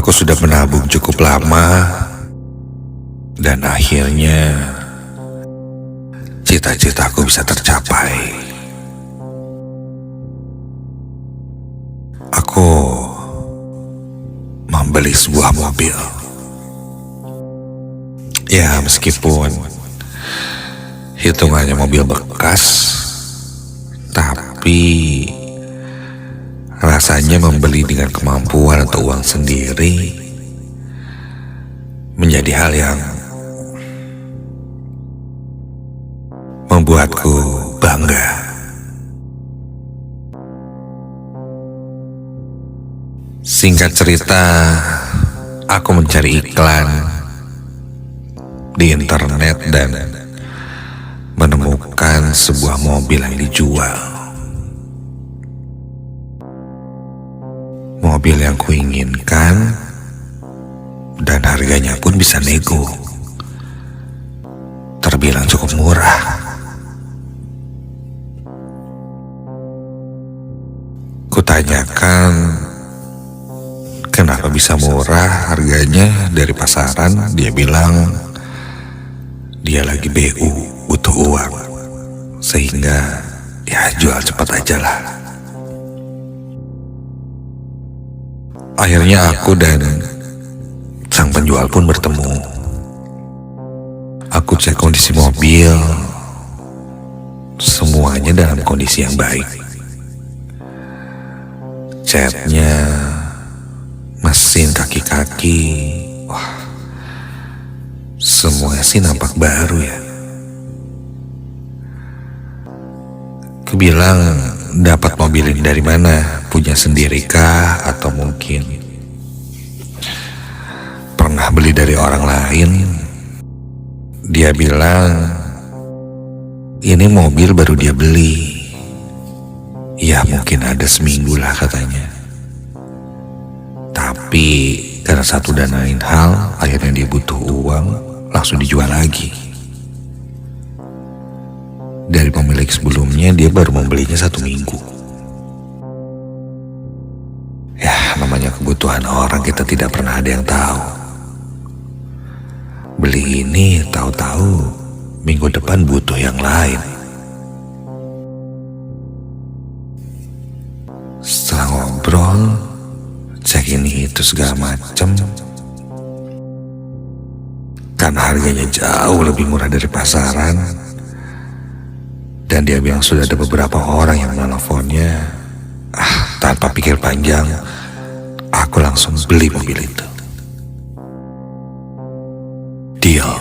Aku sudah menabung cukup lama dan akhirnya cita-citaku bisa tercapai. Aku membeli sebuah mobil. Ya, meskipun hitungannya mobil bekas, tapi rasanya membeli dengan kemampuan atau uang sendiri menjadi hal yang membuatku bangga. Singkat cerita, aku mencari iklan di internet dan menemukan sebuah mobil yang dijual. Mobil yang kuinginkan dan harganya pun bisa nego. Terbilang cukup murah. Kutanyakan kenapa bisa murah harganya dari pasaran. Dia bilang dia lagi BU, butuh uang, sehingga ya jual cepat aja lah. Akhirnya aku dan sang penjual pun bertemu. Aku cek kondisi mobil, semuanya dalam kondisi yang baik. Catnya, mesin, kaki-kaki, wah, semuanya sih nampak baru ya. Kubilang, dapat mobil ini dari mana? Punya sendiri kah? Atau mungkin pernah beli dari orang lain? Dia bilang, ini mobil baru dia beli. Ya mungkin ada seminggu lah katanya. Tapi karena satu dan lain hal, akhirnya dia butuh uang, langsung dijual lagi. Dari pemilik sebelumnya dia baru membelinya 1 minggu. Ya, namanya kebutuhan orang kita tidak pernah ada yang tahu. Beli ini, tahu-tahu minggu depan butuh yang lain. Setelah ngobrol, cek ini itu segala macam, karena harganya jauh lebih murah dari pasaran, dan dia bilang sudah ada beberapa orang yang menelponnya. Tanpa pikir panjang, aku langsung beli mobil itu. Deal.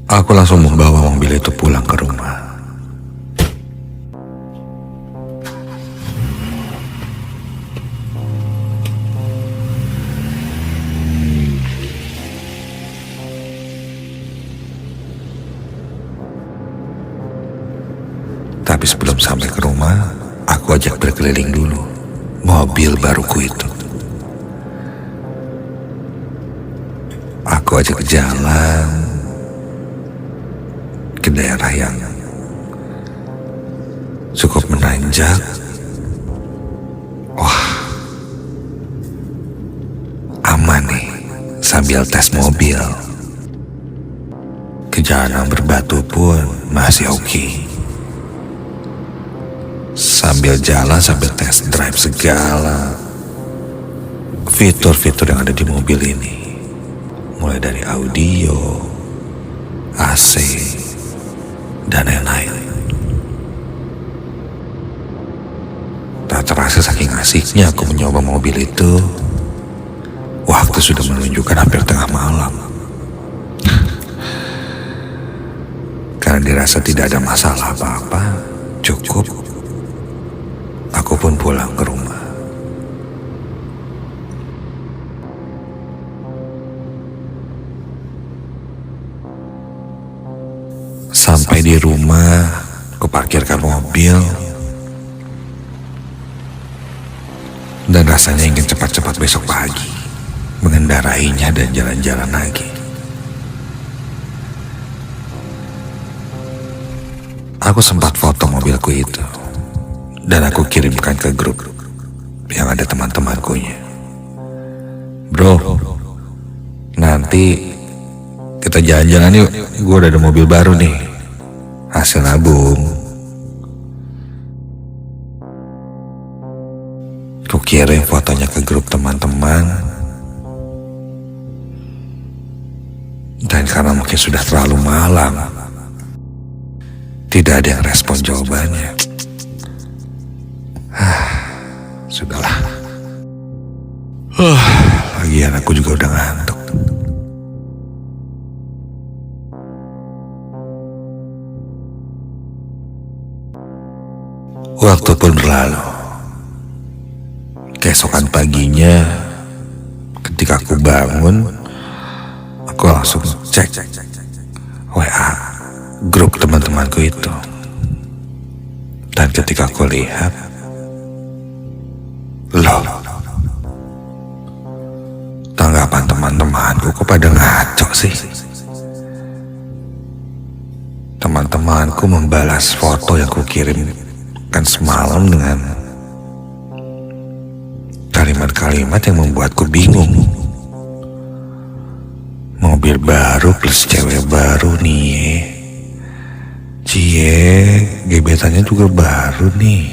Aku langsung membawa mobil itu pulang ke rumah. Tapi sebelum sampai ke rumah, aku ajak berkeliling dulu mobil baruku itu. Aku ajak jalan ke daerah yang cukup menanjak. Wah, aman nih sambil tes mobil. Ke jalan berbatu pun masih oke. Sambil jalan, sambil test drive segala fitur-fitur yang ada di mobil ini, mulai dari audio, AC, dan lain-lain. Tak terasa saking asiknya aku mencoba mobil itu, waktu sudah menunjukkan hampir tengah malam. Karena dirasa tidak ada masalah apa-apa, cukup. Aku pun pulang ke rumah. Sampai di rumah, kuparkirkan mobil, dan rasanya ingin cepat-cepat besok pagi mengendarainya dan jalan-jalan lagi. Aku sempat foto mobilku itu dan aku kirimkan ke grup yang ada teman-temankunya. Bro, nanti kita jalan-jalan yuk. Gue udah ada mobil baru nih, hasil nabung. Ku kirim fotonya ke grup teman-teman. Dan karena mungkin sudah terlalu malam, tidak ada yang respon jawabannya. Sudahlah. Lagian aku juga udah ngantuk. Waktu pun berlalu. Keesokan paginya, ketika aku bangun, aku langsung cek WA grup teman-temanku itu. Dan ketika aku lihat, loh, tanggapan teman-temanku kok pada ngaco sih? Teman-temanku membalas foto yang kukirimkan semalam dengan kalimat-kalimat yang membuatku bingung. Mobil baru plus cewek baru nih. Cie, gebetannya juga baru nih.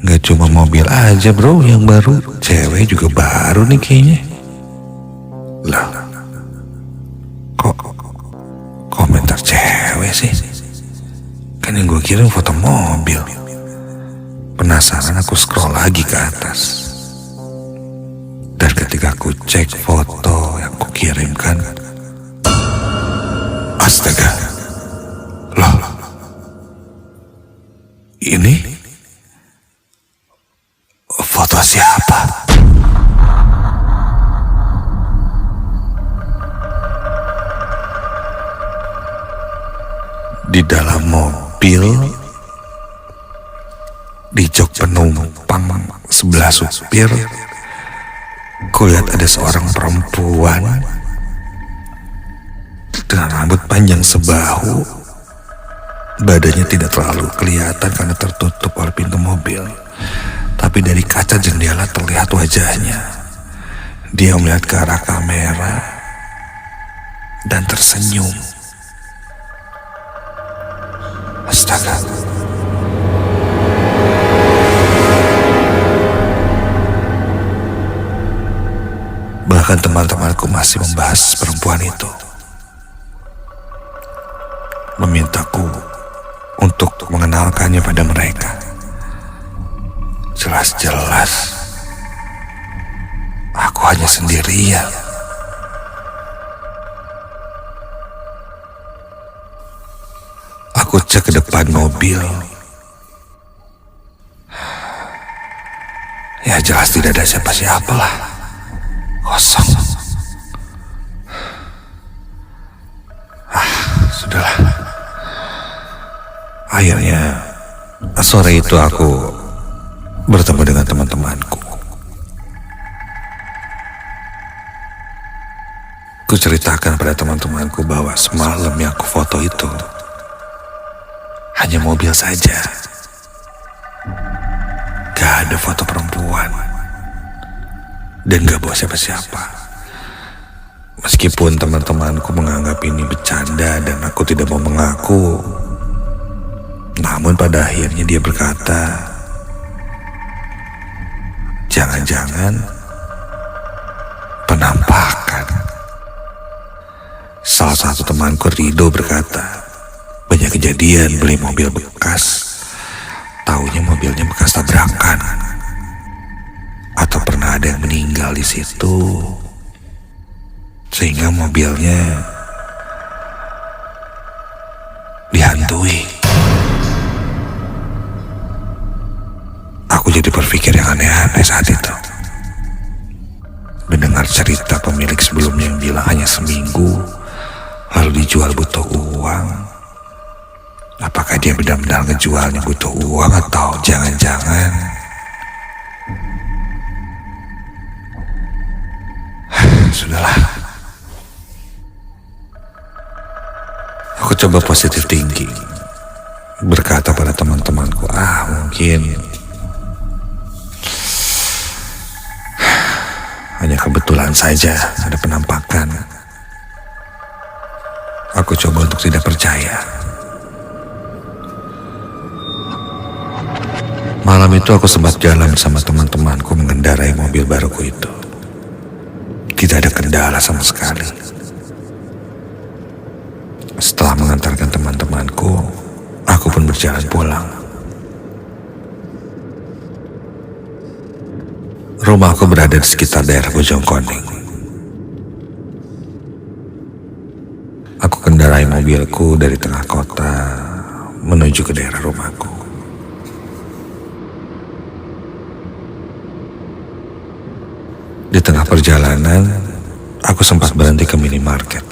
Gak cuma mobil aja bro yang baru, cewek juga baru nih kayaknya. Lah, kok komentar cewek sih? Kan yang gue kirim foto mobil. Penasaran aku scroll lagi ke atas. Dan ketika aku cek foto yang aku kirimkan, astaga, loh, ini foto siapa? Di dalam mobil, di jok penumpang sebelah supir, kulihat ada seorang perempuan dengan rambut panjang sebahu. Badannya tidak terlalu kelihatan karena tertutup oleh pintu mobil, tapi dari kaca jendela terlihat wajahnya. Dia melihat ke arah kamera dan tersenyum. Astaga. Bahkan teman-temanku masih membahas perempuan itu, memintaku untuk mengenalkannya pada mereka. Jelas-jelas aku hanya sendirian. Aku cek ke depan mobil. Ya jelas tidak ada siapa-siapa lah. Kosong. Sudahlah. Akhirnya sore itu aku bertemu dengan teman-temanku. Kuceritakan pada teman-temanku bahwa semalam yang aku foto itu hanya mobil saja. Gak ada foto perempuan. Dan gak bawa siapa-siapa. Meskipun teman-temanku menganggap ini bercanda dan aku tidak mau mengaku, namun pada akhirnya dia berkata, jangan-jangan penampakan. Salah satu temanku Rido berkata, banyak kejadian beli mobil bekas, taunya mobilnya bekas tabrakan. Atau pernah ada yang meninggal di situ, sehingga mobilnya dihantui. Aku jadi berpikir yang aneh-aneh saat itu. Mendengar cerita pemilik sebelumnya yang bilang hanya seminggu, lalu dijual butuh uang. Apakah dia benar-benar ngejualnya butuh uang atau jangan-jangan sudahlah. Aku coba positif thinking, berkata pada teman-temanku, mungkin Hanya kebetulan saja ada penampakan. Aku coba untuk tidak percaya. Malam itu aku sempat jalan bersama teman-temanku mengendarai mobil baruku itu. Tidak ada kendala sama sekali. Setelah mengantarkan teman-temanku, aku pun berjalan pulang. Rumahku berada di sekitar daerah Bojongkoneng. Aku kendarai mobilku dari tengah kota menuju ke daerah rumahku. Di tengah perjalanan, aku sempat berhenti ke minimarket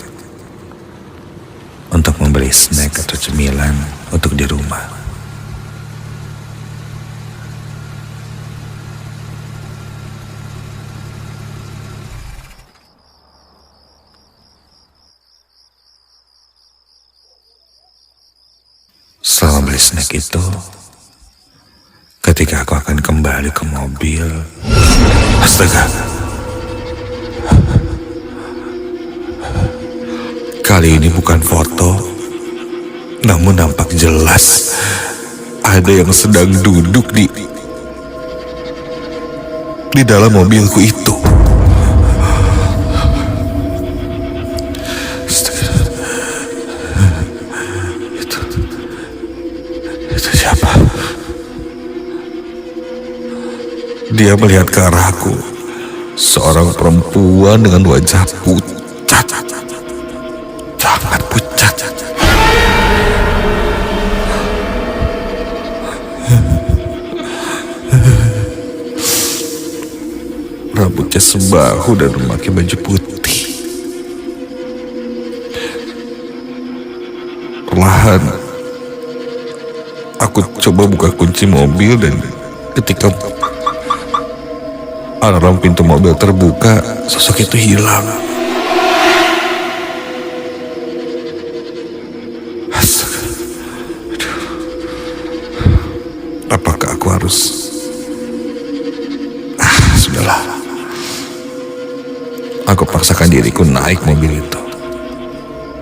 untuk membeli snack atau cemilan untuk di rumah. Setelah beli snack itu, ketika aku akan kembali ke mobil, astaga, kali ini bukan foto, namun nampak jelas ada yang sedang duduk di dalam mobilku itu. Itu siapa? Dia melihat ke arahku, seorang perempuan dengan wajah pucat, sangat pucat. Rambutnya sebahu dan memakai baju putih. Perlahan, aku coba buka kunci mobil dan ketika alarm pintu mobil terbuka, sosok itu hilang. Apakah aku harus... sudahlah. Aku paksakan diriku naik mobil itu.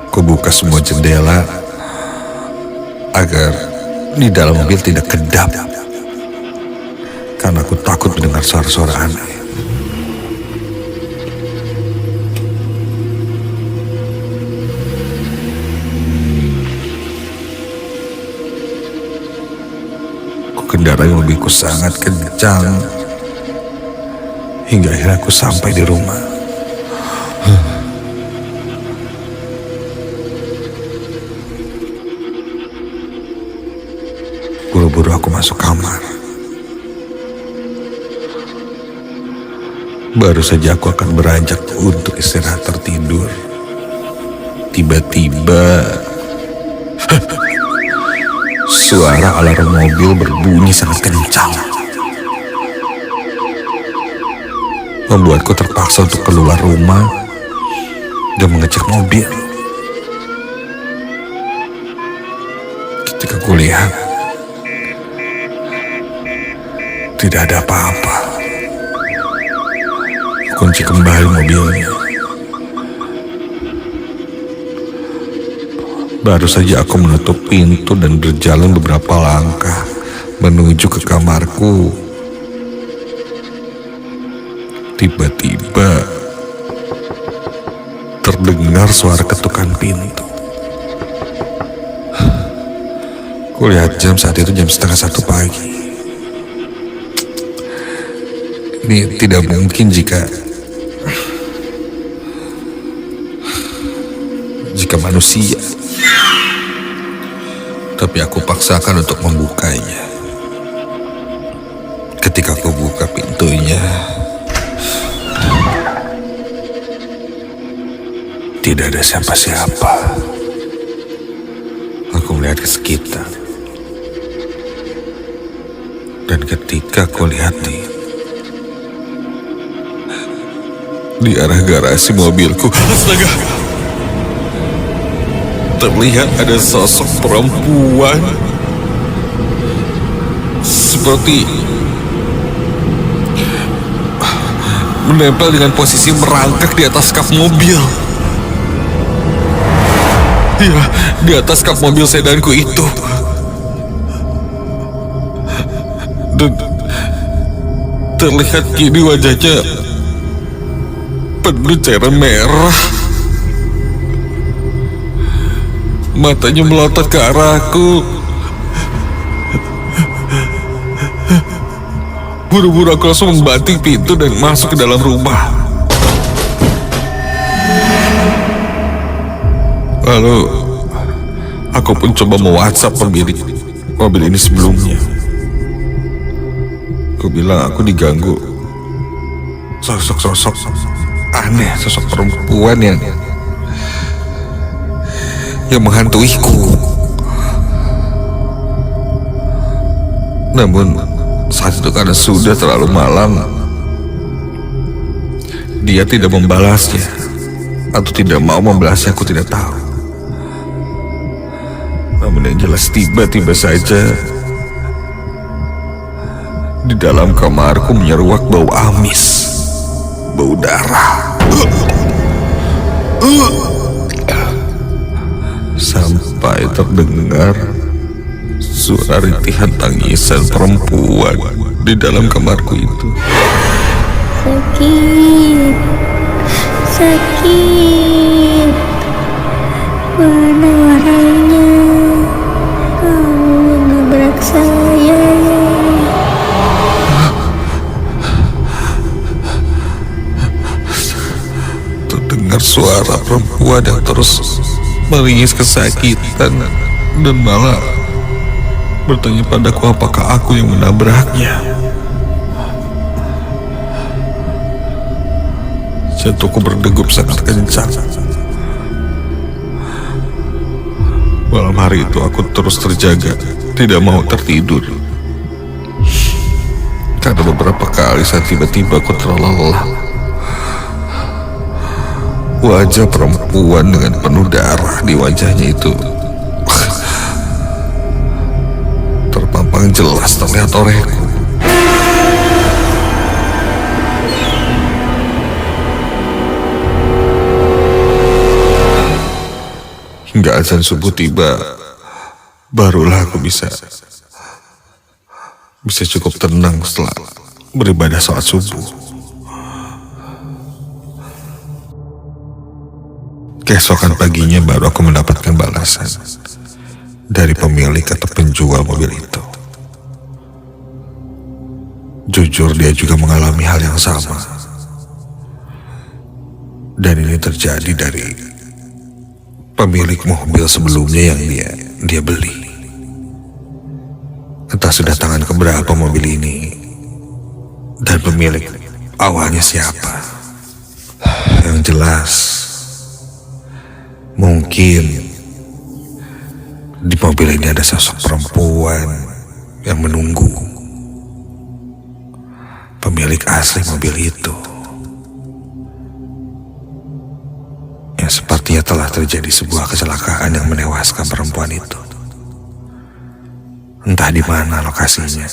Ku buka semua jendela agar di dalam mobil tidak kedap, karena aku takut mendengar suara-suara aneh. Ku kendarai mobilku sangat kencang hingga akhirnya aku sampai di rumah. Buru-buru aku masuk kamar. Baru saja aku akan beranjak untuk istirahat tertidur, tiba-tiba suara alarm mobil berbunyi sangat kencang, membuatku terpaksa untuk keluar rumah dan mengecek mobil. Ketika kulihat, tidak ada apa-apa. Kunci kembali mobilnya. Baru saja aku menutup pintu dan berjalan beberapa langkah menuju ke kamarku, tiba-tiba terdengar suara ketukan pintu. Kulihat jam saat itu jam 12:30 pagi. Ini tidak mungkin jika manusia. Tapi aku paksakan untuk membukanya. Ketika aku buka pintunya, tidak ada siapa-siapa. Aku melihat ke sekitar. Dan ketika aku lihat di arah garasi mobilku, astaga, terlihat ada sosok perempuan seperti menempel dengan posisi merangkak di atas kap mobil. Iya, di atas kap mobil sedanku itu. Dan terlihat kini wajahnya penuh cairan merah. Matanya melotot ke arahku. Buru-buru aku langsung membanting pintu dan masuk ke dalam rumah. Lalu aku pun coba me-WhatsApp pemilik mobil ini sebelumnya. Aku bilang aku diganggu sosok aneh, sosok perempuan yang menghantuiku. Namun saat itu karena sudah terlalu malam, dia tidak membalasnya atau tidak mau membalasnya, aku tidak tahu. Namun yang jelas tiba-tiba saja di dalam kamarku menyeruak bau amis, bau darah. Sampai terdengar suara rintihan tangisan perempuan di dalam kamarku itu. Sakit, sakit. Mana orangnya? Kamu menabrak saya. Terdengar suara perempuan yang terus meringis kesakitan dan malah bertanya padaku apakah aku yang menabraknya. Jantungku berdegup sangat kencang. Malam hari itu aku terus terjaga, tidak mau tertidur. Karena beberapa kali saat tiba-tiba aku terlelap. Wajah perempuan dengan penuh darah di wajahnya itu terpampang jelas terlihat olehku. Hingga azan subuh tiba, barulah aku bisa cukup tenang setelah beribadah sholat subuh. Keesokan paginya baru aku mendapatkan balasan dari pemilik atau penjual mobil itu. Jujur dia juga mengalami hal yang sama. Dan ini terjadi dari pemilik mobil sebelumnya yang dia beli. Entah sudah tangan keberapa mobil ini dan pemilik awalnya siapa. Yang jelas mungkin di mobil ini ada sosok perempuan yang menunggu pemilik asli mobil itu, yang sepertinya telah terjadi sebuah kecelakaan yang menewaskan perempuan itu. Entah di mana lokasinya,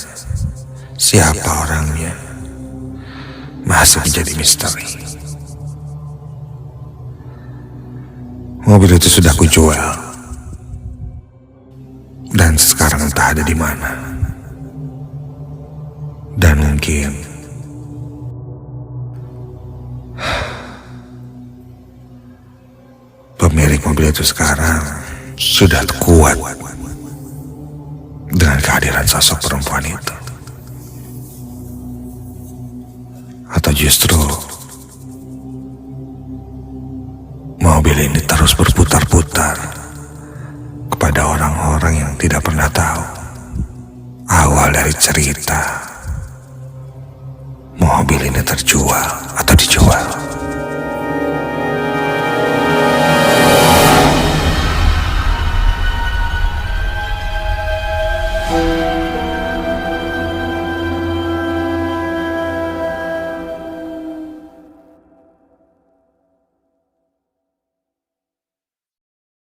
siapa orangnya, masih menjadi misteri. Mobil itu sudah kujual dan sekarang entah ada di mana. Dan mungkin pemilik mobil itu sekarang sudah kuat dengan kehadiran sosok perempuan itu. Atau justru mobil ini terus berputar-putar kepada orang-orang yang tidak pernah tahu awal dari cerita mobil ini terjual atau dijual.